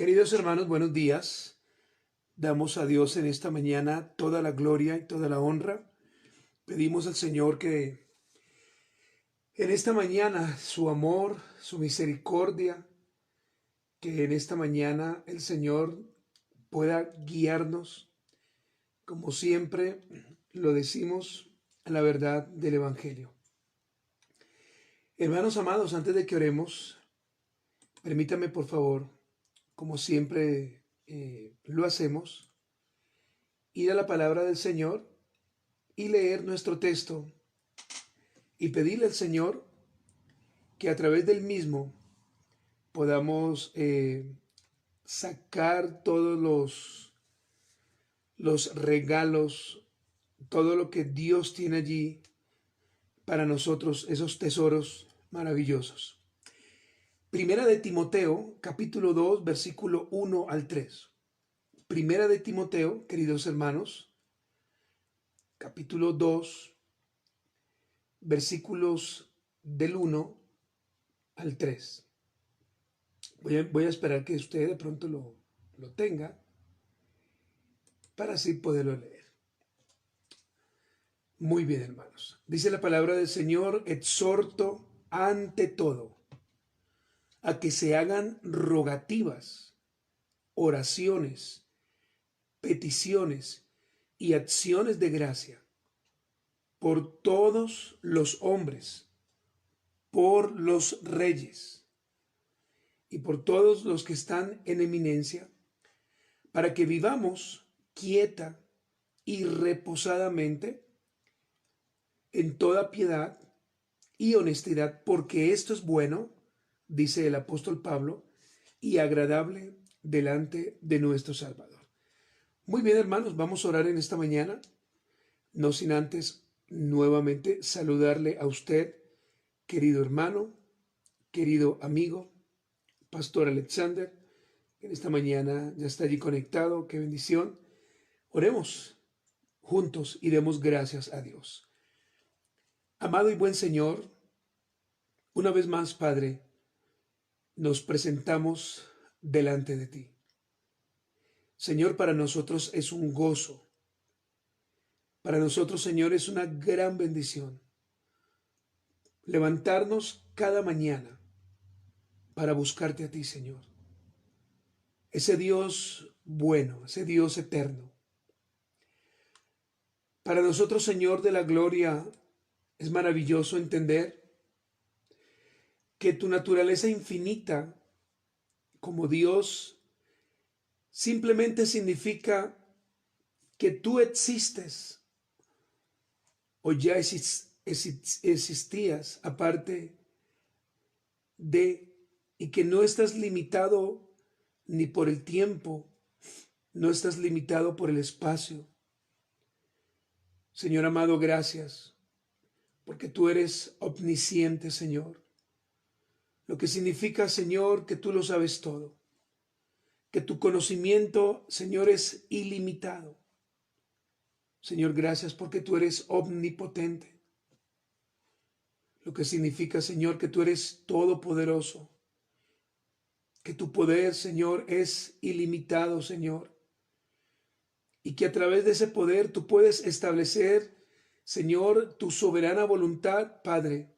Queridos hermanos, buenos días. Damos a Dios en esta mañana toda la gloria y toda la honra. Pedimos al Señor que en esta mañana su amor, su misericordia, que en esta mañana el Señor pueda guiarnos, como siempre lo decimos, a la verdad del Evangelio. Hermanos amados, antes de que oremos, permítame por favor, como siempre lo hacemos, ir a la palabra del Señor y leer nuestro texto y pedirle al Señor que a través del mismo podamos sacar todos los regalos, todo lo que Dios tiene allí para nosotros, esos tesoros maravillosos. Primera de Timoteo, capítulo 2, versículo 1 al 3. Primera de Timoteo, queridos hermanos, capítulo 2, versículos del 1 al 3. Voy a esperar que usted de pronto lo tenga para así poderlo leer. Muy bien, hermanos. Dice la palabra del Señor: exhorto ante todo a que se hagan rogativas, oraciones, peticiones y acciones de gracia por todos los hombres, por los reyes y por todos los que están en eminencia, para que vivamos quieta y reposadamente en toda piedad y honestidad, porque esto es bueno, dice el apóstol Pablo, y agradable delante de nuestro Salvador. Muy bien, hermanos, vamos a orar en esta mañana, no sin antes nuevamente saludarle a usted, querido hermano, querido amigo, Pastor Alexander. En esta mañana ya está allí conectado, qué bendición. Oremos juntos y demos gracias a Dios. Amado y buen Señor, una vez más, Padre, nos presentamos delante de ti. Señor, para nosotros es un gozo. Para nosotros, Señor, es una gran bendición levantarnos cada mañana para buscarte a ti, Señor. Ese Dios bueno, ese Dios eterno. Para nosotros, Señor de la gloria, es maravilloso entender que tu naturaleza infinita como Dios simplemente significa que tú existes o ya existías aparte de, y que no estás limitado ni por el tiempo, no estás limitado por el espacio. Señor amado, gracias, porque tú eres omnisciente, Señor. Lo que significa, Señor, que tú lo sabes todo, que tu conocimiento, Señor, es ilimitado. Señor, gracias porque tú eres omnipotente. Lo que significa, Señor, que tú eres todopoderoso, que tu poder, Señor, es ilimitado, Señor, y que a través de ese poder tú puedes establecer, Señor, tu soberana voluntad, Padre.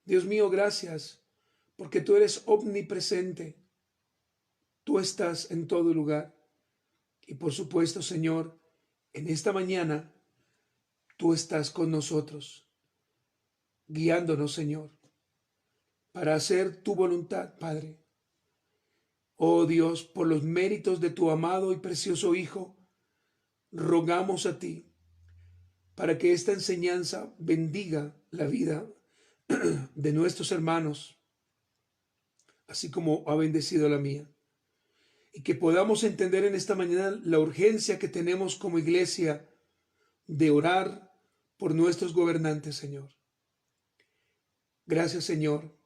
Dios mío, gracias, porque tú eres omnipresente. Tú estás en todo lugar. Y por supuesto, Señor, en esta mañana, tú estás con nosotros, guiándonos, Señor, para hacer tu voluntad, Padre. Oh Dios, por los méritos de tu amado y precioso Hijo, rogamos a ti para que esta enseñanza bendiga la vida de nuestros hermanos, así como ha bendecido la mía. Y que podamos entender en esta mañana la urgencia que tenemos como iglesia de orar por nuestros gobernantes, Señor. Gracias, Señor.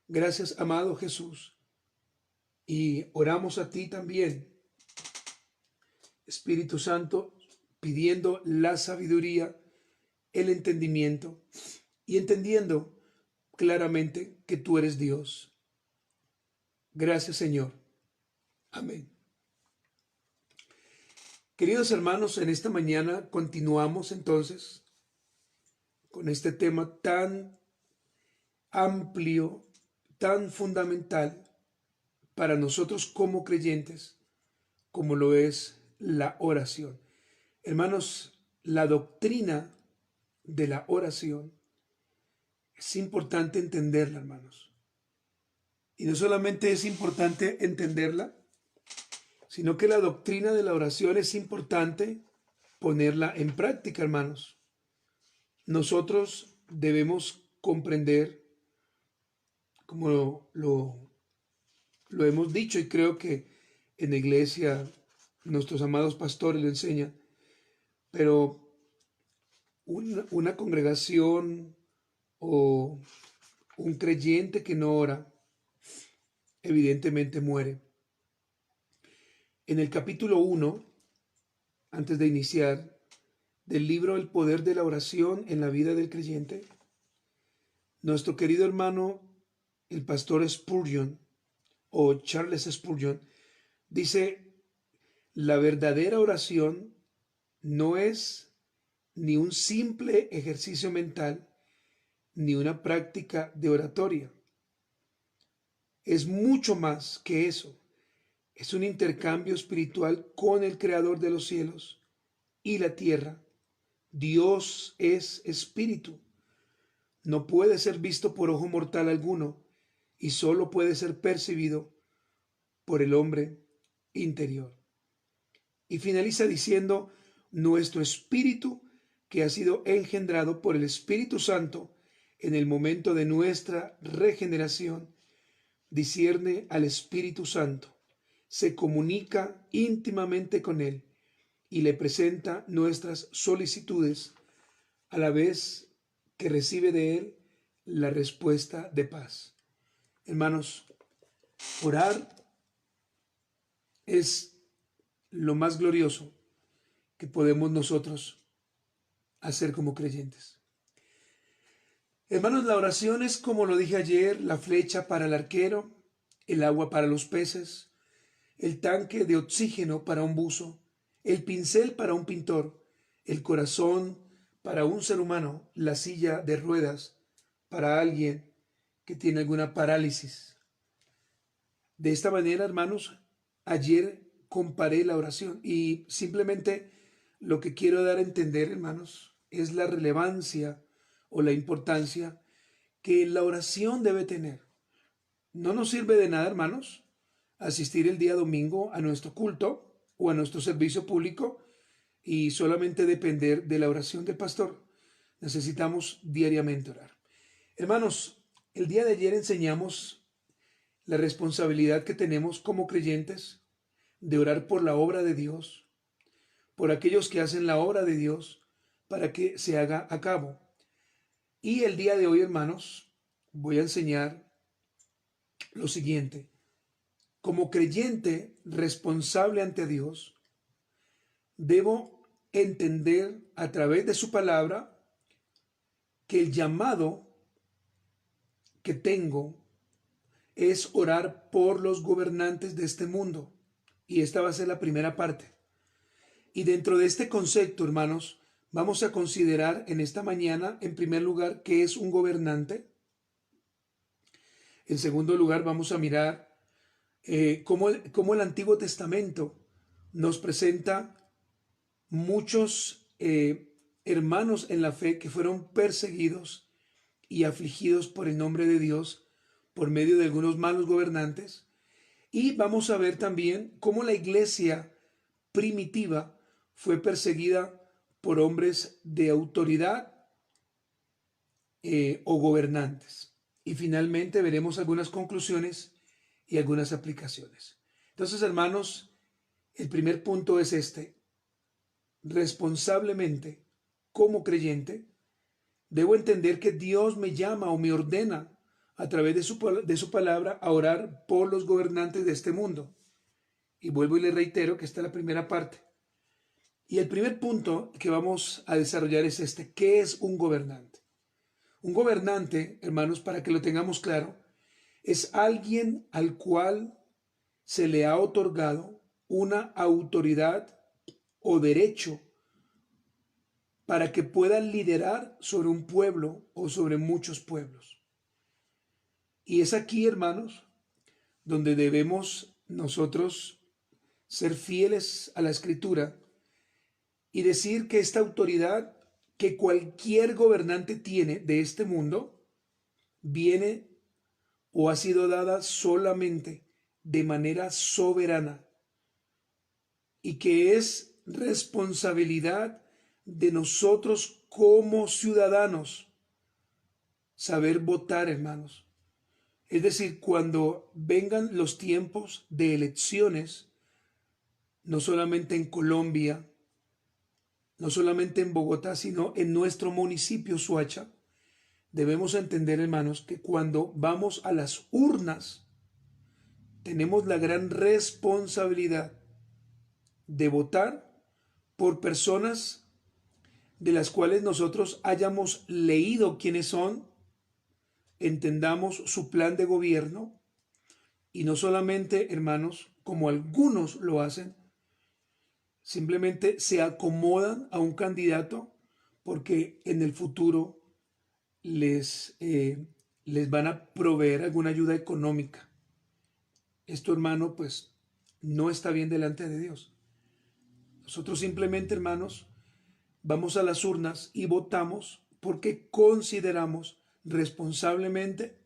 Gracias, amado Jesús. Y oramos a ti también, Espíritu Santo, pidiendo la sabiduría, el entendimiento y entendiendo claramente que tú eres Dios. Gracias, Señor. Amén. Queridos hermanos, en esta mañana continuamos entonces con este tema tan amplio, tan fundamental para nosotros como creyentes, como lo es la oración. Hermanos, la doctrina de la oración es importante entenderla, hermanos. Y no solamente es importante entenderla, sino que la doctrina de la oración es importante ponerla en práctica, hermanos. Nosotros debemos comprender, como lo hemos dicho, y creo que en la iglesia nuestros amados pastores lo enseñan, pero una congregación o un creyente que no ora, evidentemente muere. En el capítulo 1, antes de iniciar, del libro El poder de la oración en la vida del creyente, nuestro querido hermano, el pastor Spurgeon, o Charles Spurgeon, dice: la verdadera oración no es ni un simple ejercicio mental, ni una práctica de oratoria. Es mucho más que eso. Es un intercambio espiritual con el Creador de los cielos y la tierra. Dios es espíritu. No puede ser visto por ojo mortal alguno y solo puede ser percibido por el hombre interior. Y finaliza diciendo: nuestro espíritu, que ha sido engendrado por el Espíritu Santo en el momento de nuestra regeneración, discierne al Espíritu Santo, se comunica íntimamente con él y le presenta nuestras solicitudes, a la vez que recibe de él la respuesta de paz. Hermanos, orar es lo más glorioso que podemos nosotros hacer como creyentes. Hermanos, la oración es, como lo dije ayer, la flecha para el arquero, el agua para los peces, el tanque de oxígeno para un buzo, el pincel para un pintor, el corazón para un ser humano, la silla de ruedas para alguien que tiene alguna parálisis. De esta manera, hermanos, ayer comparé la oración y simplemente lo que quiero dar a entender, hermanos, es la relevancia o la importancia que la oración debe tener. No nos sirve de nada, hermanos, asistir el día domingo a nuestro culto o a nuestro servicio público y solamente depender de la oración del pastor. Necesitamos diariamente orar. Hermanos, el día de ayer enseñamos la responsabilidad que tenemos como creyentes de orar por la obra de Dios, por aquellos que hacen la obra de Dios para que se haga a cabo. Y el día de hoy, hermanos, voy a enseñar lo siguiente. Como creyente responsable ante Dios, debo entender a través de su palabra que el llamado que tengo es orar por los gobernantes de este mundo. Y esta va a ser la primera parte. Y dentro de este concepto, hermanos, vamos a considerar en esta mañana, en primer lugar, qué es un gobernante. En segundo lugar, vamos a mirar cómo el Antiguo Testamento nos presenta muchos hermanos en la fe que fueron perseguidos y afligidos por el nombre de Dios por medio de algunos malos gobernantes. Y vamos a ver también cómo la iglesia primitiva fue perseguida por hombres de autoridad o gobernantes. Y finalmente veremos algunas conclusiones y algunas aplicaciones. Entonces, hermanos, el primer punto es este. Responsablemente, como creyente, debo entender que Dios me llama o me ordena a través de su palabra a orar por los gobernantes de este mundo. Y vuelvo y le reitero que esta es la primera parte. Y el primer punto que vamos a desarrollar es este. ¿Qué es un gobernante? Un gobernante, hermanos, para que lo tengamos claro, es alguien al cual se le ha otorgado una autoridad o derecho para que pueda liderar sobre un pueblo o sobre muchos pueblos. Y es aquí, hermanos, donde debemos nosotros ser fieles a la Escritura y decir que esta autoridad que cualquier gobernante tiene de este mundo viene o ha sido dada solamente de manera soberana y que es responsabilidad de nosotros como ciudadanos saber votar, hermanos. Es decir, cuando vengan los tiempos de elecciones, no solamente en Colombia, no solamente en Bogotá, sino en nuestro municipio Soacha, debemos entender, hermanos, que cuando vamos a las urnas, tenemos la gran responsabilidad de votar por personas de las cuales nosotros hayamos leído quiénes son, entendamos su plan de gobierno y no solamente, hermanos, como algunos lo hacen, simplemente se acomodan a un candidato porque en el futuro les van a proveer alguna ayuda económica. Esto, hermano, pues no está bien delante de Dios. Nosotros simplemente, hermanos, vamos a las urnas y votamos porque consideramos responsablemente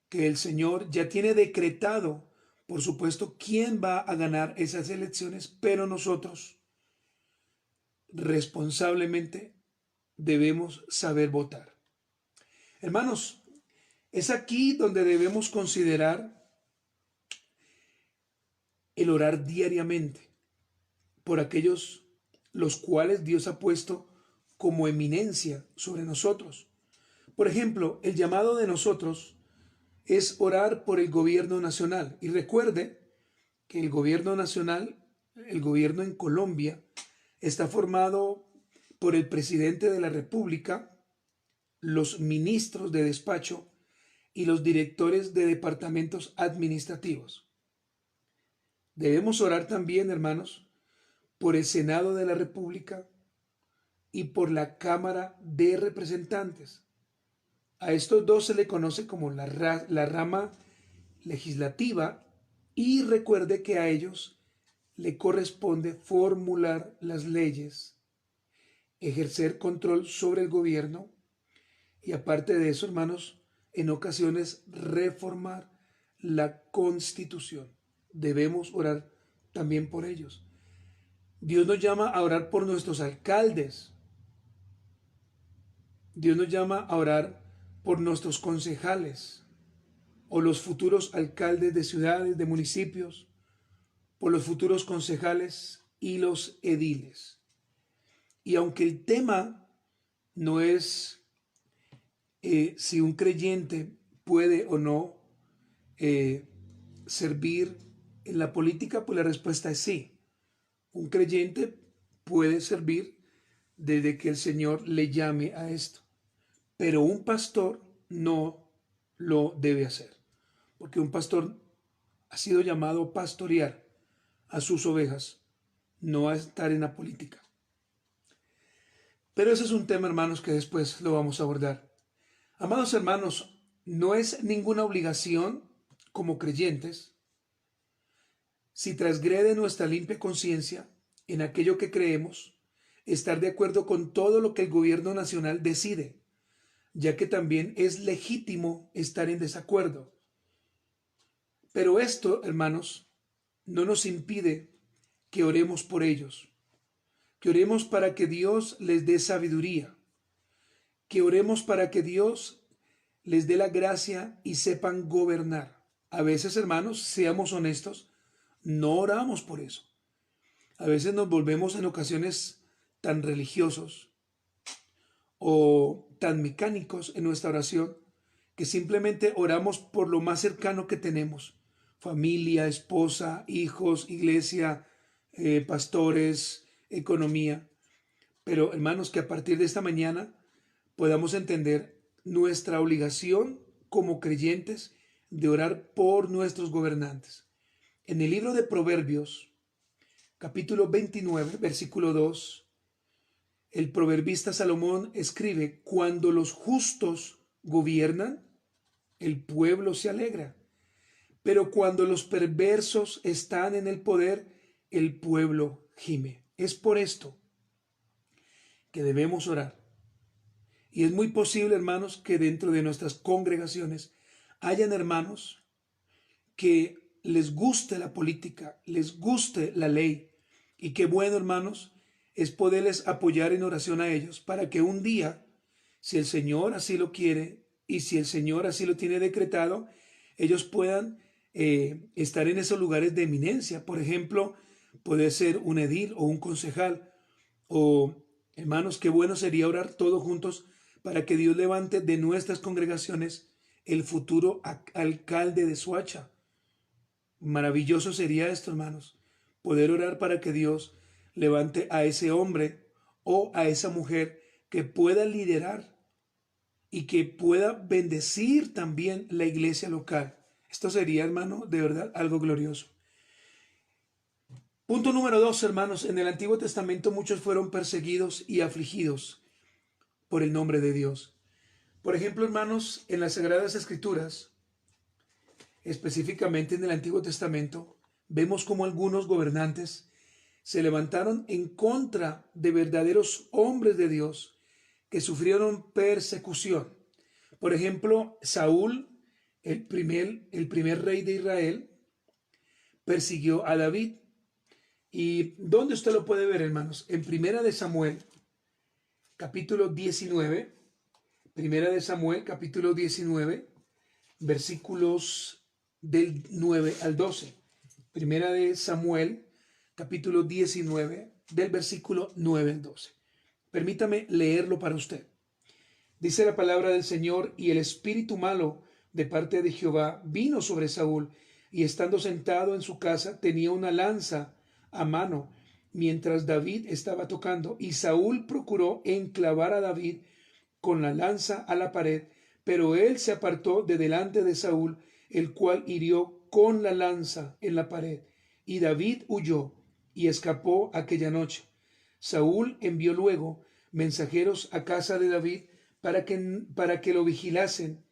que el Señor ya tiene decretado, por supuesto, quién va a ganar esas elecciones, pero nosotros responsablemente debemos saber votar. Hermanos, es aquí donde debemos considerar el orar diariamente por aquellos los cuales Dios ha puesto como eminencia sobre nosotros. Por ejemplo, el llamado de nosotros es orar por el gobierno nacional. Y recuerde que el gobierno nacional, el gobierno en Colombia, está formado por el presidente de la República, los ministros de despacho y los directores de departamentos administrativos. Debemos orar también, hermanos, por el Senado de la República y por la Cámara de Representantes. A estos dos se le conoce como la rama legislativa y recuerde que a ellos le corresponde formular las leyes, ejercer control sobre el gobierno y aparte de eso, hermanos, en ocasiones reformar la Constitución. Debemos orar también por ellos. Dios nos llama a orar por nuestros alcaldes. Dios nos llama a orar por nuestros concejales o los futuros alcaldes de ciudades, de municipios, por los futuros concejales y los ediles. Y aunque el tema no es si un creyente puede o no servir en la política, pues la respuesta es sí. Un creyente puede servir desde que el Señor le llame a esto. Pero un pastor no lo debe hacer. Porque un pastor ha sido llamado a pastorear a sus ovejas, no a estar en la política. Pero ese es un tema, hermanos, que después lo vamos a abordar. Amados hermanos, no es ninguna obligación como creyentes, si transgrede nuestra limpia conciencia en aquello que creemos, estar de acuerdo con todo lo que el gobierno nacional decide, ya que también es legítimo estar en desacuerdo. Pero esto, hermanos, no nos impide que oremos por ellos, que oremos para que Dios les dé sabiduría, que oremos para que Dios les dé la gracia y sepan gobernar. A veces, hermanos, seamos honestos, no oramos por eso. A veces nos volvemos en ocasiones tan religiosos o tan mecánicos en nuestra oración que simplemente oramos por lo más cercano que tenemos. Familia, esposa, hijos, iglesia, pastores, economía. Pero hermanos, que a partir de esta mañana podamos entender nuestra obligación como creyentes de orar por nuestros gobernantes. En el libro de Proverbios, capítulo 29, versículo 2, el proverbista Salomón escribe: cuando los justos gobiernan, el pueblo se alegra, pero cuando los perversos están en el poder, el pueblo gime. Es por esto que debemos orar. Y es muy posible, hermanos, que dentro de nuestras congregaciones hayan hermanos que les guste la política, les guste la ley. Y qué bueno, hermanos, es poderles apoyar en oración a ellos para que un día, si el Señor así lo quiere y si el Señor así lo tiene decretado, ellos puedan estar en esos lugares de eminencia. Por ejemplo, puede ser un edil o un concejal. O, hermanos, qué bueno sería orar todos juntos para que Dios levante de nuestras congregaciones el futuro alcalde de Soacha. Maravilloso sería esto, hermanos, poder orar para que Dios levante a ese hombre o a esa mujer que pueda liderar y que pueda bendecir también la iglesia local. Esto sería, hermano, de verdad algo glorioso. Punto número 2, hermanos. En el Antiguo Testamento muchos fueron perseguidos y afligidos por el nombre de Dios. Por ejemplo, hermanos, en las Sagradas Escrituras, específicamente en el Antiguo Testamento, vemos como algunos gobernantes se levantaron en contra de verdaderos hombres de Dios que sufrieron persecución. Por ejemplo, Saúl, el primer rey de Israel, persiguió a David. ¿Y dónde usted lo puede ver, hermanos? En Primera de Samuel, capítulo 19. Primera de Samuel, capítulo 19, versículos del 9 al 12. Primera de Samuel, capítulo 19, del versículo 9 al 12. Permítame leerlo para usted. Dice la palabra del Señor: y el espíritu malo de parte de Jehová vino sobre Saúl, y estando sentado en su casa tenía una lanza a mano, mientras David estaba tocando, y Saúl procuró enclavar a David con la lanza a la pared, pero él se apartó de delante de Saúl, el cual hirió con la lanza en la pared, y David huyó y escapó aquella noche. Saúl envió luego mensajeros a casa de David para que lo vigilasen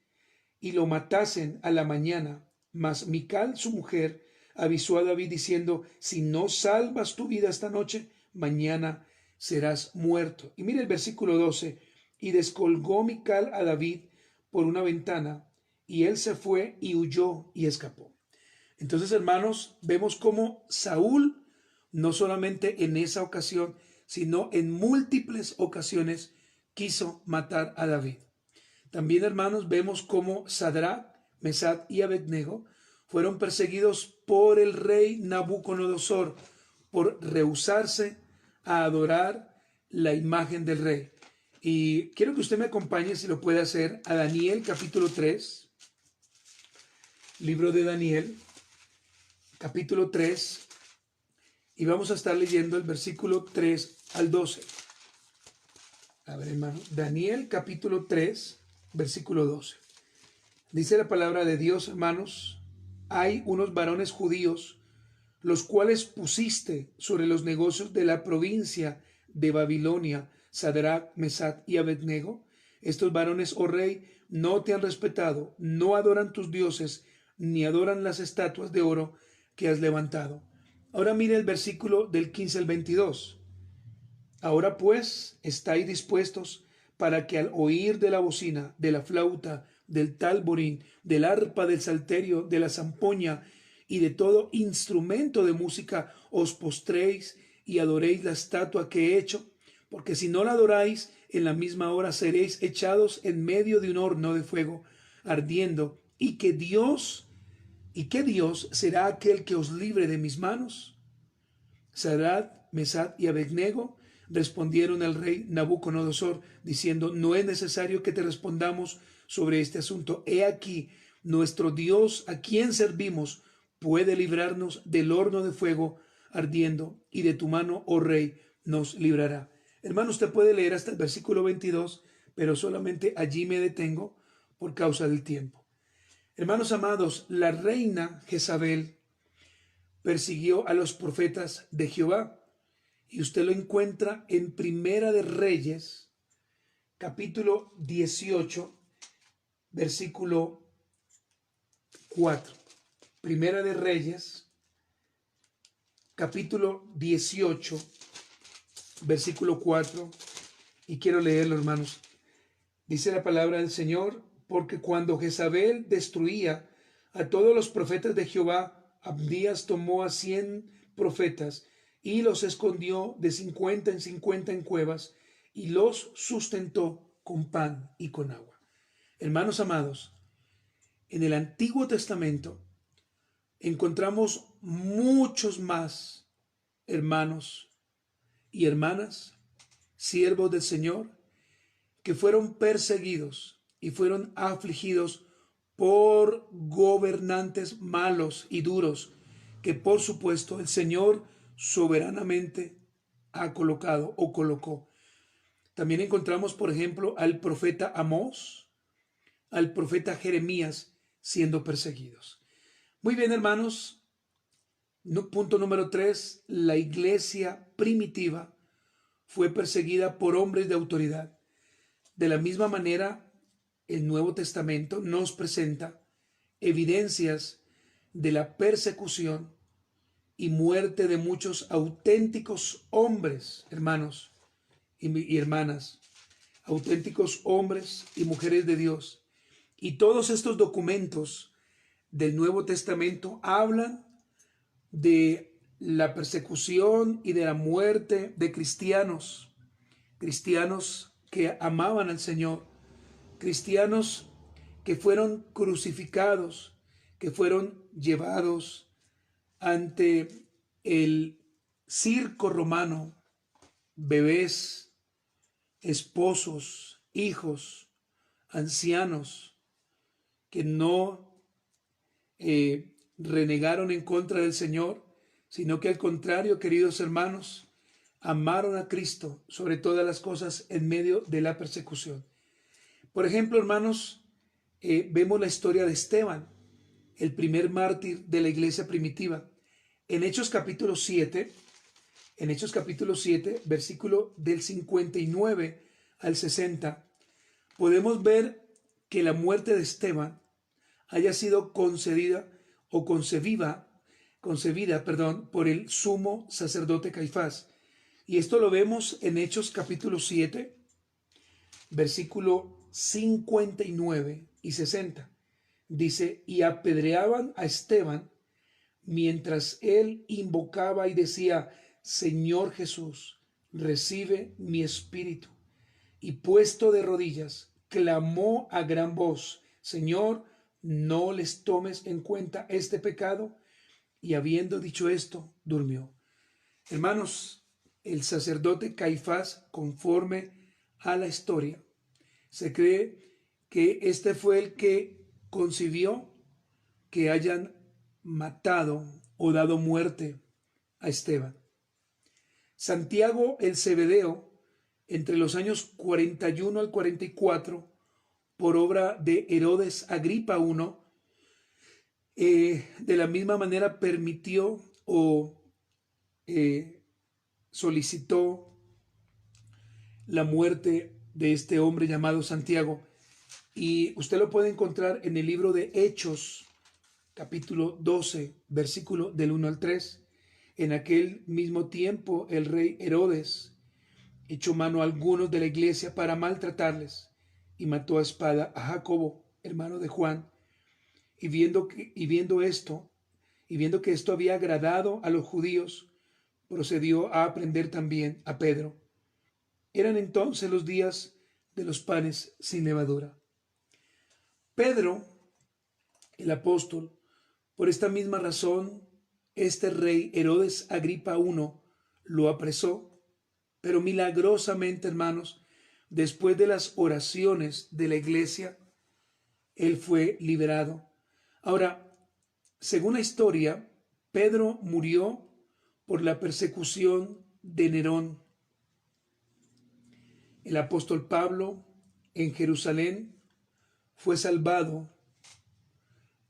y lo matasen a la mañana. Mas Mical, su mujer, avisó a David diciendo: si no salvas tu vida esta noche, mañana serás muerto. Y mire el versículo 12: y descolgó Mical a David por una ventana, y él se fue y huyó y escapó. Entonces, hermanos, vemos cómo Saúl, no solamente en esa ocasión, sino en múltiples ocasiones, quiso matar a David. También, hermanos, vemos cómo Sadrach, Mesach y Abednego fueron perseguidos por el rey Nabucodonosor por rehusarse a adorar la imagen del rey. Y quiero que usted me acompañe, si lo puede hacer, a Daniel capítulo 3, libro de Daniel, capítulo 3, y vamos a estar leyendo el versículo 3 al 12. A ver, hermano, Daniel capítulo 3, versículo 12. Dice la palabra de Dios, hermanos: hay unos varones judíos, los cuales pusiste sobre los negocios de la provincia de Babilonia, Sadrach, Mesach y Abednego. Estos varones, oh rey, no te han respetado, no adoran tus dioses, ni adoran las estatuas de oro que has levantado. Ahora mire el versículo del 15 al 22. Ahora pues, estáis dispuestos para que al oír de la bocina, de la flauta, del tamborín, del arpa, del salterio, de la zampoña y de todo instrumento de música, os postréis y adoréis la estatua que he hecho, porque si no la adoráis, en la misma hora seréis echados en medio de un horno de fuego ardiendo, y qué Dios será aquel que os libre de mis manos. Sadrach, Mesach y Abednego respondieron al rey Nabucodonosor diciendo: no es necesario que te respondamos sobre este asunto. He aquí, nuestro Dios, a quien servimos, puede librarnos del horno de fuego ardiendo, y de tu mano, oh rey, nos librará. Hermano, usted puede leer hasta el versículo 22, pero solamente allí me detengo por causa del tiempo. Hermanos amados, la reina Jezabel persiguió a los profetas de Jehová. Y usted lo encuentra en Primera de Reyes, capítulo 18, versículo 4. Primera de Reyes, capítulo 18, versículo 4. Y quiero leerlo, hermanos. Dice la palabra del Señor: porque cuando Jezabel destruía a todos los profetas de Jehová, Abdías tomó a 100 profetas y los escondió de 50 en 50 en cuevas y los sustentó con pan y con agua. Hermanos amados, en el Antiguo Testamento encontramos muchos más hermanos y hermanas, siervos del Señor, que fueron perseguidos y fueron afligidos por gobernantes malos y duros, que por supuesto el Señor soberanamente ha colocado o colocó. También encontramos, por ejemplo, al profeta Amós, al profeta Jeremías siendo perseguidos. Muy bien, hermanos. Punto número 3. La iglesia primitiva fue perseguida por hombres de autoridad. De la misma manera, el Nuevo Testamento nos presenta evidencias de la persecución y muerte de muchos auténticos hombres, hermanos y hermanas, auténticos hombres y mujeres de Dios. Y todos estos documentos del Nuevo Testamento hablan de la persecución y de la muerte de cristianos que amaban al Señor, cristianos que fueron crucificados, que fueron llevados ante el circo romano, bebés, esposos, hijos, ancianos, que no renegaron en contra del Señor, sino que al contrario, queridos hermanos, amaron a Cristo sobre todas las cosas en medio de la persecución. Por ejemplo, hermanos, vemos la historia de Esteban, el primer mártir de la iglesia primitiva. En Hechos capítulo 7, versículo del 59 al 60, podemos ver que la muerte de Esteban haya sido concebida por el sumo sacerdote Caifás. Y esto lo vemos en Hechos capítulo 7, versículo 59 y 60. Dice: y apedreaban a Esteban mientras él invocaba y decía: Señor Jesús, recibe mi espíritu. Y puesto de rodillas, clamó a gran voz: Señor, no les tomes en cuenta este pecado. Y habiendo dicho esto, durmió. Hermanos, el sacerdote Caifás, conforme a la historia, se cree que este fue el que concibió que hayan matado o dado muerte a Esteban. Santiago el Zebedeo, entre los años 41 al 44, por obra de Herodes Agripa I, de la misma manera permitió o solicitó la muerte de este hombre llamado Santiago. Y usted lo puede encontrar en el libro de Hechos, capítulo 12, versículo del 1 al 3. En aquel mismo tiempo el rey Herodes echó mano a algunos de la iglesia para maltratarles y mató a espada a Jacobo, hermano de Juan. Y viendo que esto había agradado a los judíos, procedió a prender también a Pedro. Eran entonces los días de los panes sin levadura. Pedro, el apóstol, por esta misma razón, este rey Herodes Agripa I lo apresó, pero milagrosamente, hermanos, después de las oraciones de la iglesia, él fue liberado. Ahora, según la historia, Pedro murió por la persecución de Nerón. El apóstol Pablo en Jerusalén fue salvado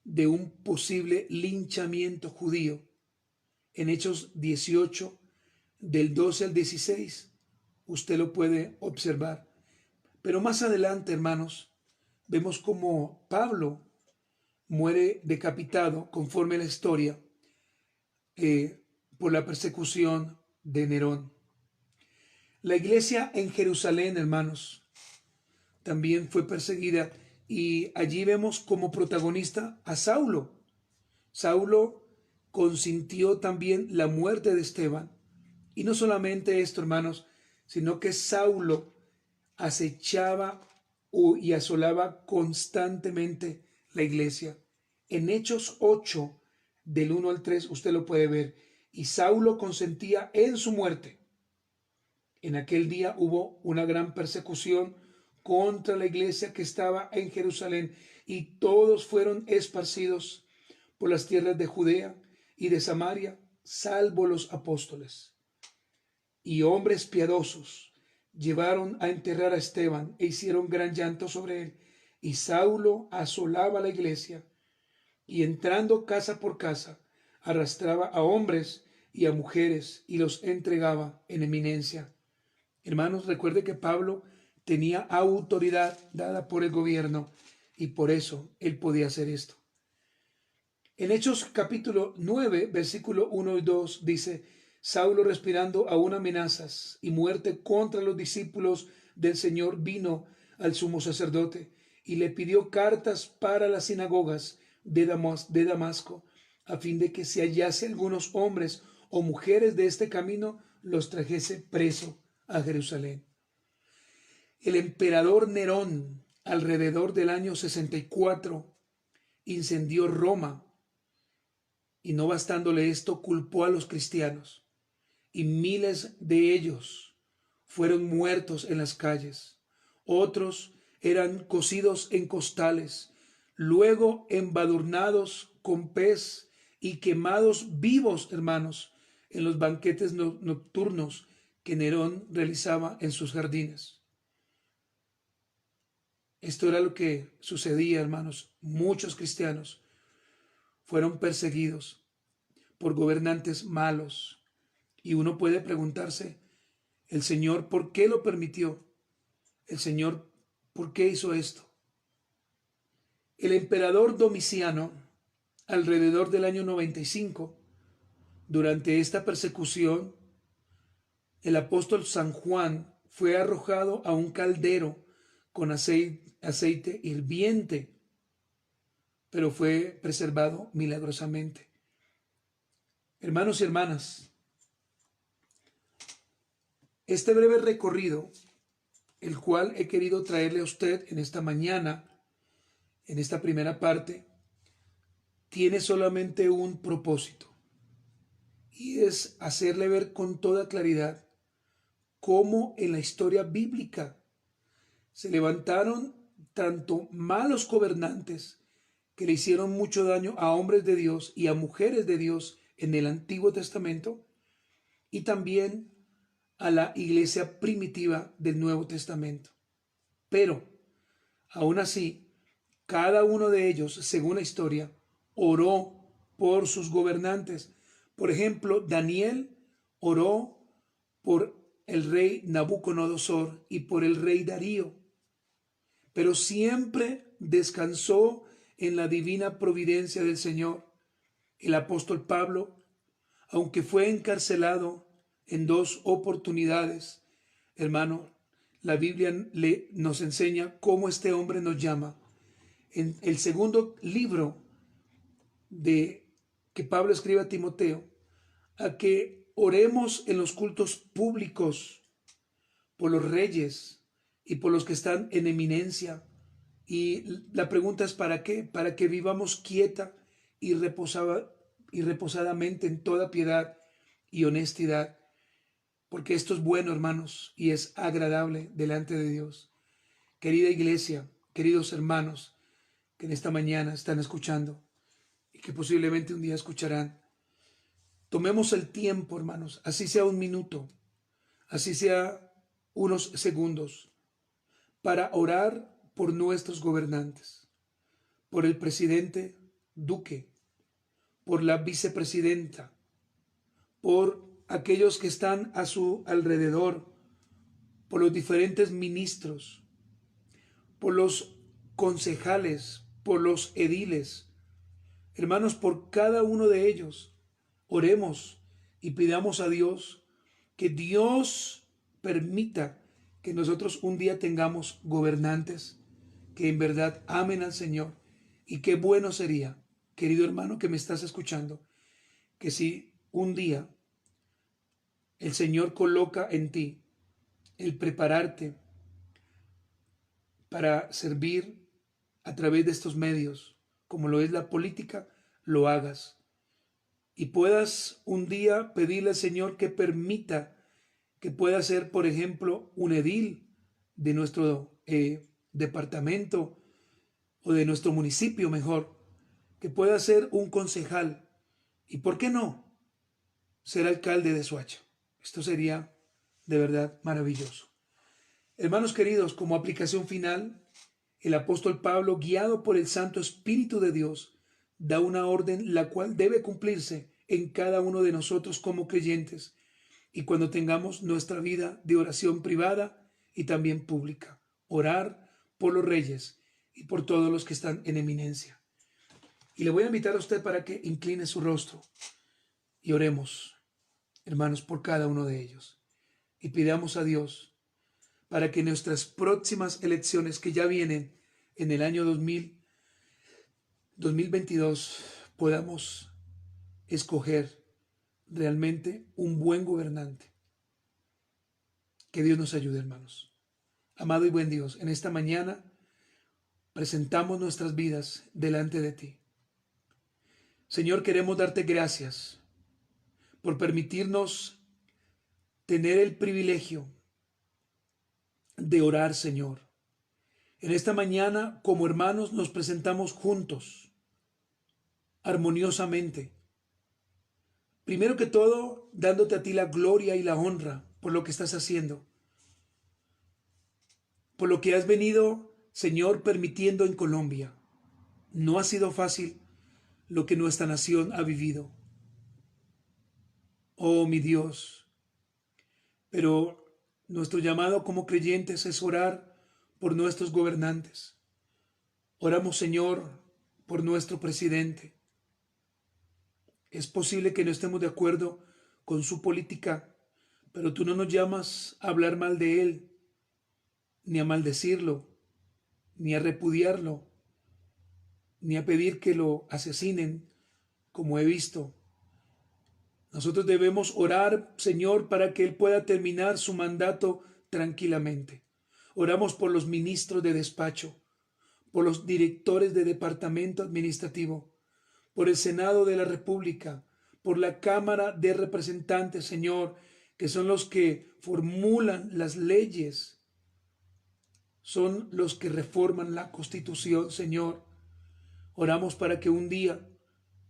de un posible linchamiento judío en Hechos 18, del 12 al 16. Usted lo puede observar. Pero más adelante, hermanos, vemos como Pablo muere decapitado, conforme a la historia, por la persecución de Nerón. La iglesia en Jerusalén, hermanos, también fue perseguida, y allí vemos como protagonista a Saulo. Saulo consintió también la muerte de Esteban. Y no solamente esto, hermanos, sino que Saulo acechaba y asolaba constantemente la iglesia. En Hechos 8, del 1 al 3, usted lo puede ver. Y Saulo consentía en su muerte. En aquel día hubo una gran persecución contra la iglesia que estaba en Jerusalén, y todos fueron esparcidos por las tierras de Judea y de Samaria, salvo los apóstoles. Y hombres piadosos llevaron a enterrar a Esteban e hicieron gran llanto sobre él. Y Saulo asolaba la iglesia, y entrando casa por casa, arrastraba a hombres y a mujeres y los entregaba en eminencia. Hermanos, recuerde que Pablo tenía autoridad dada por el gobierno, y por eso él podía hacer esto. En Hechos capítulo 9, versículo 1 y 2 dice: Saulo, respirando aún amenazas y muerte contra los discípulos del Señor, vino al sumo sacerdote y le pidió cartas para las sinagogas de Damasco, a fin de que si hallase algunos hombres o mujeres de este camino, los trajese preso a Jerusalén. El emperador Nerón, alrededor del año 64, incendió Roma, y no bastándole esto, culpó a los cristianos, y miles de ellos fueron muertos en las calles. Otros eran cocidos en costales, luego embadurnados con pez y quemados vivos, hermanos, en los banquetes nocturnos que Nerón realizaba en sus jardines. Esto era lo que sucedía, hermanos. Muchos cristianos fueron perseguidos por gobernantes malos. Y uno puede preguntarse, ¿el Señor por qué lo permitió? ¿El Señor por qué hizo esto? El emperador Domiciano, alrededor del año 95, durante esta persecución, el apóstol San Juan fue arrojado a un caldero con aceite hirviente, pero fue preservado milagrosamente. Hermanos y hermanas, este breve recorrido, el cual he querido traerle a usted en esta mañana, en esta primera parte, tiene solamente un propósito, y es hacerle ver con toda claridad cómo en la historia bíblica se levantaron tanto malos gobernantes que le hicieron mucho daño a hombres de Dios y a mujeres de Dios en el Antiguo Testamento, y también a la iglesia primitiva del Nuevo Testamento. Pero, aún así, cada uno de ellos, según la historia, oró por sus gobernantes. Por ejemplo, Daniel oró por el rey Nabucodonosor y por el rey Darío, pero siempre descansó en la divina providencia del Señor. El apóstol Pablo, aunque fue encarcelado en 2 oportunidades, hermano, la Biblia nos enseña cómo este hombre nos llama. En el segundo libro que Pablo escribe a Timoteo, a que oremos en los cultos públicos por los reyes y por los que están en eminencia. Y la pregunta es: ¿para qué? Para que vivamos quieta y reposadamente en toda piedad y honestidad, porque esto es bueno, hermanos, y es agradable delante de Dios. Querida iglesia, queridos hermanos que en esta mañana están escuchando y que posiblemente un día escucharán, tomemos el tiempo, hermanos, así sea un minuto, así sea unos segundos, para orar por nuestros gobernantes, por el presidente Duque, por la vicepresidenta, por aquellos que están a su alrededor, por los diferentes ministros, por los concejales, por los ediles. Hermanos, por cada uno de ellos, oremos y pidamos a Dios que Dios permita que nosotros un día tengamos gobernantes que en verdad amen al Señor. Y qué bueno sería, querido hermano que me estás escuchando, que si un día el Señor coloca en ti el prepararte para servir a través de estos medios, como lo es la política, lo hagas. Y puedas un día pedirle al Señor que permita que pueda ser, por ejemplo, un edil de nuestro departamento o de nuestro municipio mejor, que pueda ser un concejal y, ¿por qué no?, ser alcalde de Soacha. Esto sería de verdad maravilloso. Hermanos queridos, como aplicación final, el apóstol Pablo, guiado por el Santo Espíritu de Dios, da una orden la cual debe cumplirse en cada uno de nosotros como creyentes y cuando tengamos nuestra vida de oración privada y también pública. Orar por los reyes y por todos los que están en eminencia. Y le voy a invitar a usted para que incline su rostro y oremos, hermanos, por cada uno de ellos. Y pidamos a Dios para que nuestras próximas elecciones que ya vienen en el año 2022 podamos escoger realmente un buen gobernante. Que Dios nos ayude, hermanos. Amado y buen Dios, en esta mañana presentamos nuestras vidas delante de ti. Señor, queremos darte gracias por permitirnos tener el privilegio de orar, Señor. En esta mañana, como hermanos, nos presentamos juntos, armoniosamente. Primero que todo, dándote a ti la gloria y la honra por lo que estás haciendo, por lo que has venido, Señor, permitiendo en Colombia. No ha sido fácil lo que nuestra nación ha vivido. Oh, mi Dios, pero nuestro llamado como creyentes es orar por nuestros gobernantes. Oramos, Señor, por nuestro presidente. Es posible que no estemos de acuerdo con su política, pero tú no nos llamas a hablar mal de él, ni a maldecirlo, ni a repudiarlo, ni a pedir que lo asesinen, como he visto. Nosotros debemos orar, Señor, para que él pueda terminar su mandato tranquilamente. Oramos por los ministros de despacho, por los directores de departamento administrativo, por el Senado de la República, por la Cámara de Representantes, Señor, que son los que formulan las leyes, son los que reforman la Constitución, Señor. Oramos para que un día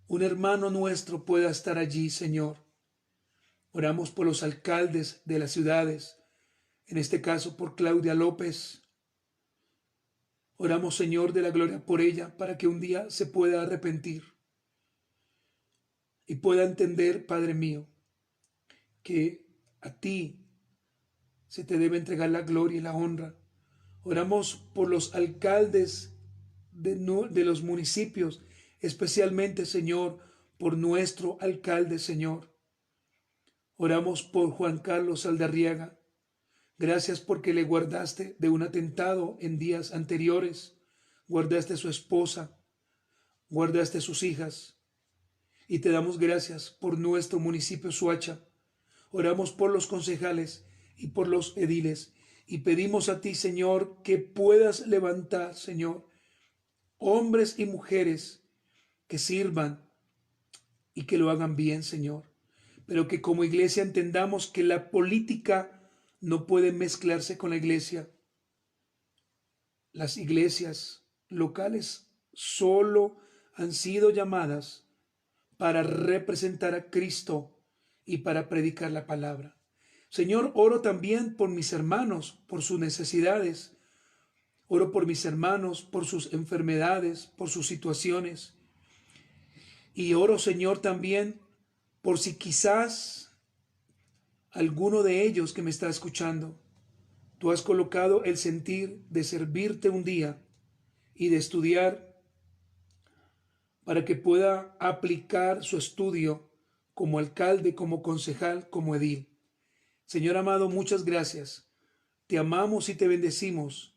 un hermano nuestro pueda estar allí, Señor. Oramos por los alcaldes de las ciudades, en este caso por Claudia López. Oramos, Señor de la gloria, por ella, para que un día se pueda arrepentir y pueda entender, Padre mío, que a ti se te debe entregar la gloria y la honra. Oramos por los alcaldes de los municipios, especialmente, Señor, por nuestro alcalde, Señor. Oramos por Juan Carlos Saldarriaga. Gracias porque le guardaste de un atentado en días anteriores. Guardaste a su esposa, guardaste a sus hijas. Y te damos gracias por nuestro municipio Soacha. Oramos por los concejales y por los ediles. Y pedimos a ti, Señor, que puedas levantar, Señor, hombres y mujeres que sirvan y que lo hagan bien, Señor. Pero que como iglesia entendamos que la política no puede mezclarse con la iglesia. Las iglesias locales solo han sido llamadas para representar a Cristo y para predicar la palabra. Señor, oro también por mis hermanos, por sus necesidades. Oro por mis hermanos, por sus enfermedades, por sus situaciones. Y oro, Señor, también por si quizás alguno de ellos que me está escuchando, tú has colocado el sentir de servirte un día y de estudiar para que pueda aplicar su estudio como alcalde, como concejal, como edil. Señor amado, muchas gracias. Te amamos y te bendecimos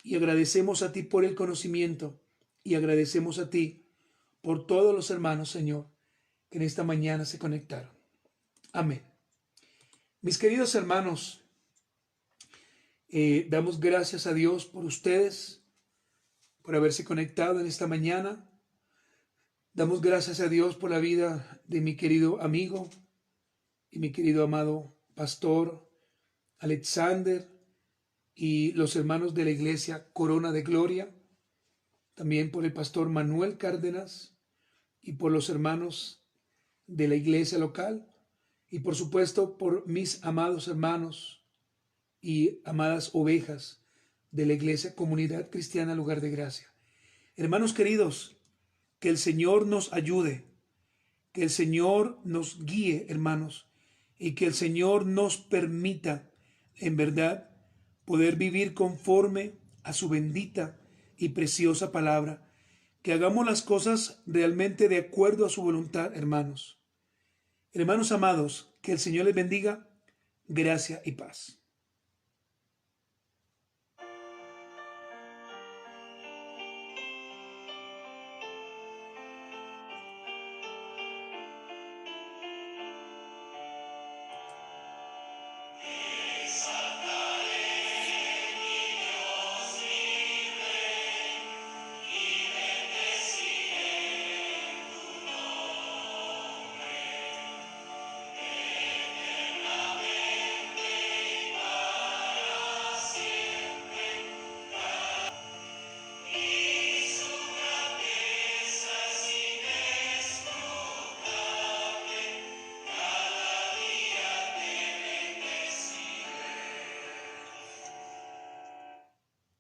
y agradecemos a ti por el conocimiento y agradecemos a ti por todos los hermanos, Señor, que en esta mañana se conectaron. Amén. Mis queridos hermanos, damos gracias a Dios por ustedes, por haberse conectado en esta mañana. Damos gracias a Dios por la vida de mi querido amigo y mi querido amado pastor Alexander y los hermanos de la iglesia Corona de Gloria, también por el pastor Manuel Cárdenas y por los hermanos de la iglesia local y por supuesto por mis amados hermanos y amadas ovejas de la iglesia Comunidad Cristiana Lugar de Gracia. Hermanos queridos, que el Señor nos ayude, que el Señor nos guíe, hermanos, y que el Señor nos permita, en verdad, poder vivir conforme a su bendita y preciosa palabra, que hagamos las cosas realmente de acuerdo a su voluntad, hermanos. Hermanos amados, que el Señor les bendiga, gracia y paz.